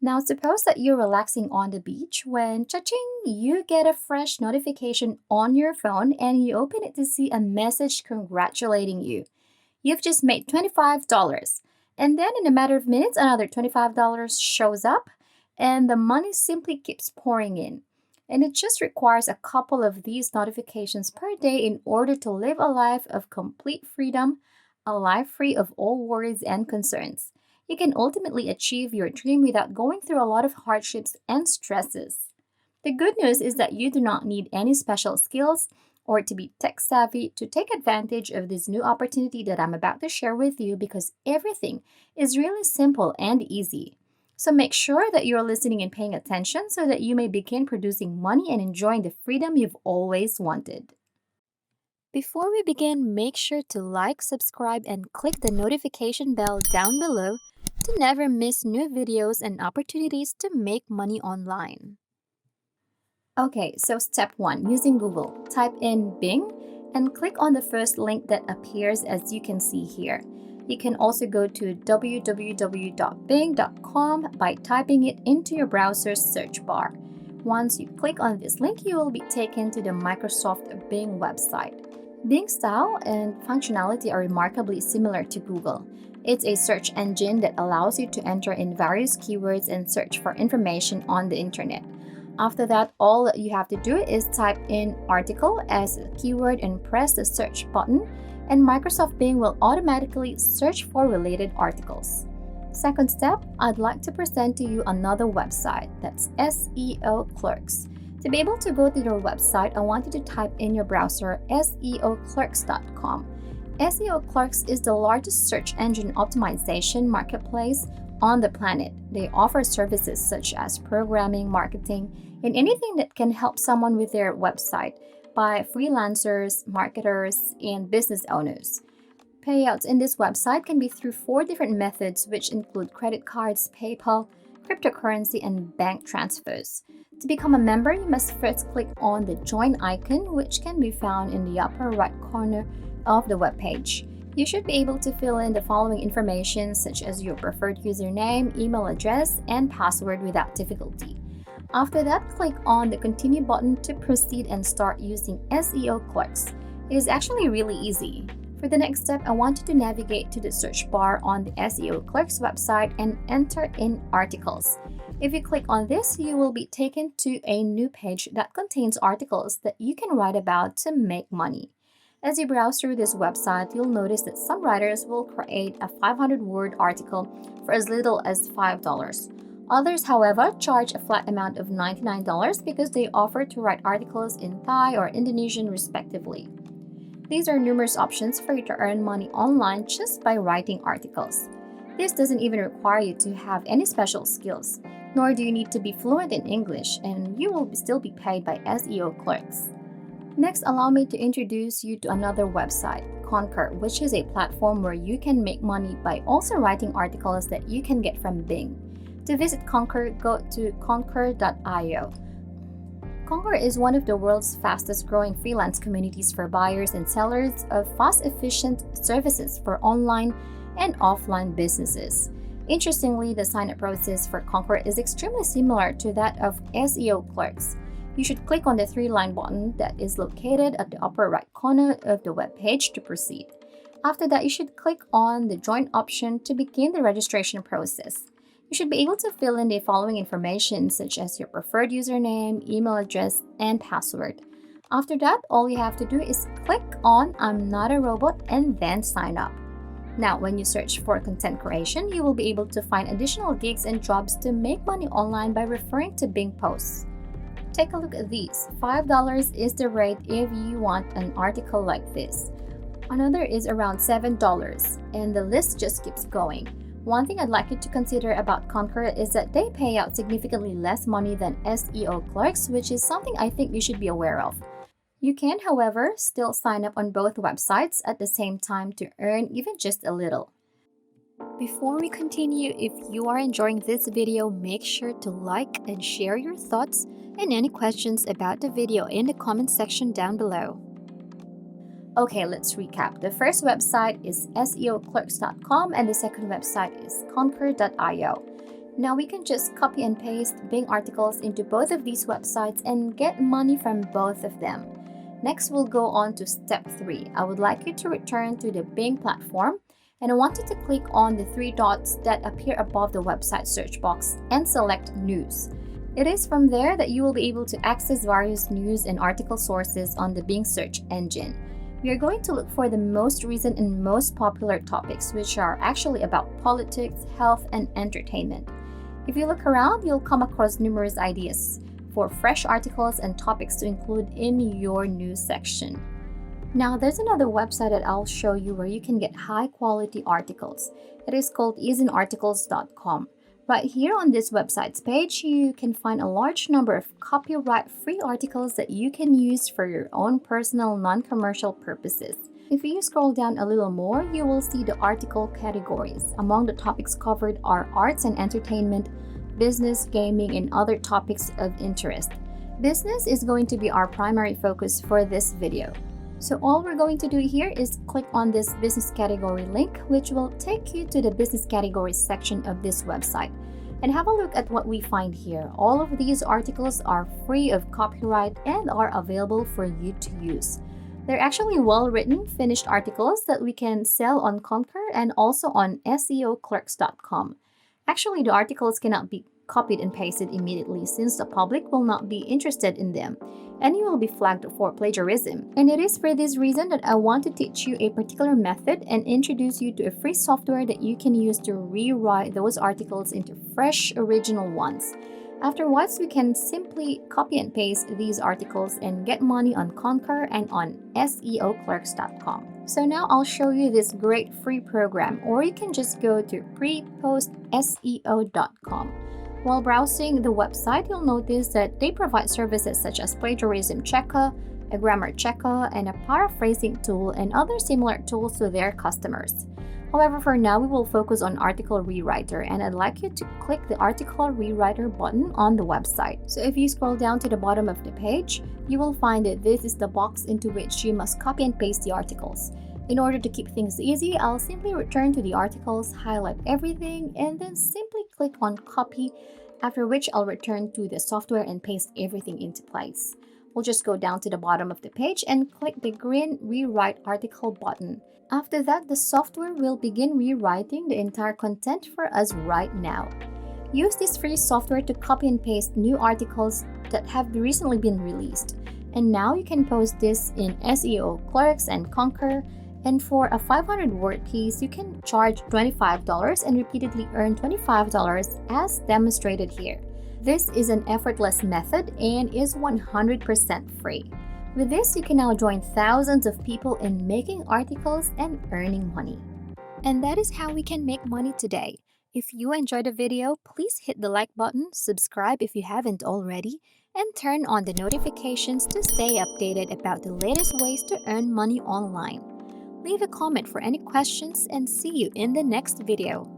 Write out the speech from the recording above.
Now, suppose that you're relaxing on the beach when, cha-ching, you get a fresh notification on your phone and you open it to see a message congratulating you. You've just made $25. And then in a matter of minutes, another $25 shows up and the money simply keeps pouring in. And it just requires a couple of these notifications per day in order to live a life of complete freedom, a life free of all worries and concerns. You can ultimately achieve your dream without going through a lot of hardships and stresses. The good news is that you do not need any special skills or to be tech savvy to take advantage of this new opportunity that I'm about to share with you because everything is really simple and easy. So make sure that you're listening and paying attention so that you may begin producing money and enjoying the freedom you've always wanted. Before we begin, make sure to like, subscribe, and click the notification bell down below to never miss new videos and opportunities to make money online. Okay, so step 1, using Google. Type in Bing and click on the first link that appears as you can see here. You can also go to www.bing.com by typing it into your browser's search bar. Once you click on this link, you will be taken to the Microsoft Bing website. Bing's style and functionality are remarkably similar to Google. It's a search engine that allows you to enter in various keywords and search for information on the internet. After that, all you have to do is type in article as a keyword and press the search button, and Microsoft Bing will automatically search for related articles. Second step, I'd like to present to you another website, that's SEO Clerks. To be able to go to your website, I want you to type in your browser seoclerks.com. SEO Clerks is the largest search engine optimization marketplace on the planet. They offer services such as programming, marketing, and anything that can help someone with their website by freelancers, marketers, and business owners. Payouts in this website can be through 4 different methods, which include credit cards, PayPal, cryptocurrency, and bank transfers. To become a member, you must first click on the join icon, which can be found in the upper right corner of the web page. You should be able to fill in the following information such as your preferred username, email address, and password without difficulty. After that, click on the continue button to proceed and start using SEO Clerks. It is actually really easy. For the next step, I want you to navigate to the search bar on the SEO Clerks website and enter in articles. If you click on this, you will be taken to a new page that contains articles that you can write about to make money. As you browse through this website, you'll notice that some writers will create a 500-word article for as little as $5. Others, however, charge a flat amount of $99 because they offer to write articles in Thai or Indonesian respectively. These are numerous options for you to earn money online just by writing articles. This doesn't even require you to have any special skills, nor do you need to be fluent in English, and you will still be paid by SEO Clerks. Next, allow me to introduce you to another website, Concur, which is a platform where you can make money by also writing articles that you can get from Bing. To visit Concur, go to concur.io. Concur is one of the world's fastest growing freelance communities for buyers and sellers of fast, efficient services for online and offline businesses. Interestingly, the sign-up process for Concur is extremely similar to that of SEO Clerks. You should click on the 3-line button that is located at the upper right corner of the web page to proceed. After that, you should click on the Join option to begin the registration process. You should be able to fill in the following information such as your preferred username, email address, and password. After that, all you have to do is click on I'm not a robot and then sign up. Now, when you search for content creation, you will be able to find additional gigs and jobs to make money online by referring to Bing posts. Take a look at these. $5 is the rate if you want an article like this. Another is around $7, and the list just keeps going. One thing I'd like you to consider about Concur is that they pay out significantly less money than SEO Clerks, which is something I think you should be aware of. You can, however, still sign up on both websites at the same time to earn even just a little. Before we continue, if you are enjoying this video, make sure to like and share your thoughts and any questions about the video in the comment section down below. Okay, let's recap. The first website is seoclerks.com and the second website is concur.io. Now we can just copy and paste Bing articles into both of these websites and get money from both of them. Next, we'll go on to step 3. I would like you to return to the Bing platform, and I want you to click on the 3 dots that appear above the website search box and select News. It is from there that you will be able to access various news and article sources on the Bing search engine. We are going to look for the most recent and most popular topics, which are actually about politics, health, and entertainment. If you look around, you'll come across numerous ideas for fresh articles and topics to include in your news section. Now, there's another website that I'll show you where you can get high-quality articles. It is called easyarticles.com. Right here on this website's page, you can find a large number of copyright-free articles that you can use for your own personal, non-commercial purposes. If you scroll down a little more, you will see the article categories. Among the topics covered are arts and entertainment, business, gaming, and other topics of interest. Business is going to be our primary focus for this video. So all we're going to do here is click on this business category link, which will take you to the business categories section of this website. And have a look at what we find here. All of these articles are free of copyright and are available for you to use. They're actually well-written, finished articles that we can sell on Conquer and also on SEOclerks.com. Actually, the articles cannot be copied and pasted immediately since the public will not be interested in them, and you will be flagged for plagiarism. And it is for this reason that I want to teach you a particular method and introduce you to a free software that you can use to rewrite those articles into fresh, original ones. Afterwards, we can simply copy and paste these articles and get money on Conquer and on SEOclerks.com. So now I'll show you this great free program, or you can just go to prepostseo.com. While browsing the website, you'll notice that they provide services such as plagiarism checker, a grammar checker, and a paraphrasing tool and other similar tools to their customers. However, for now, we will focus on Article Rewriter, and I'd like you to click the Article Rewriter button on the website. So if you scroll down to the bottom of the page, you will find that this is the box into which you must copy and paste the articles. In order to keep things easy, I'll simply return to the articles, highlight everything, and then simply click on Copy, after which I'll return to the software and paste everything into place. We'll just go down to the bottom of the page and click the green Rewrite Article button. After that, the software will begin rewriting the entire content for us right now. Use this free software to copy and paste new articles that have recently been released. And now you can post this in SEO Clerks and Conquer. And for a 500-word piece, you can charge $25 and repeatedly earn $25 as demonstrated here. This is an effortless method and is 100% free. With this, you can now join thousands of people in making articles and earning money. And that is how we can make money today. If you enjoyed the video, please hit the like button, subscribe if you haven't already, and turn on the notifications to stay updated about the latest ways to earn money online. Leave a comment for any questions and see you in the next video.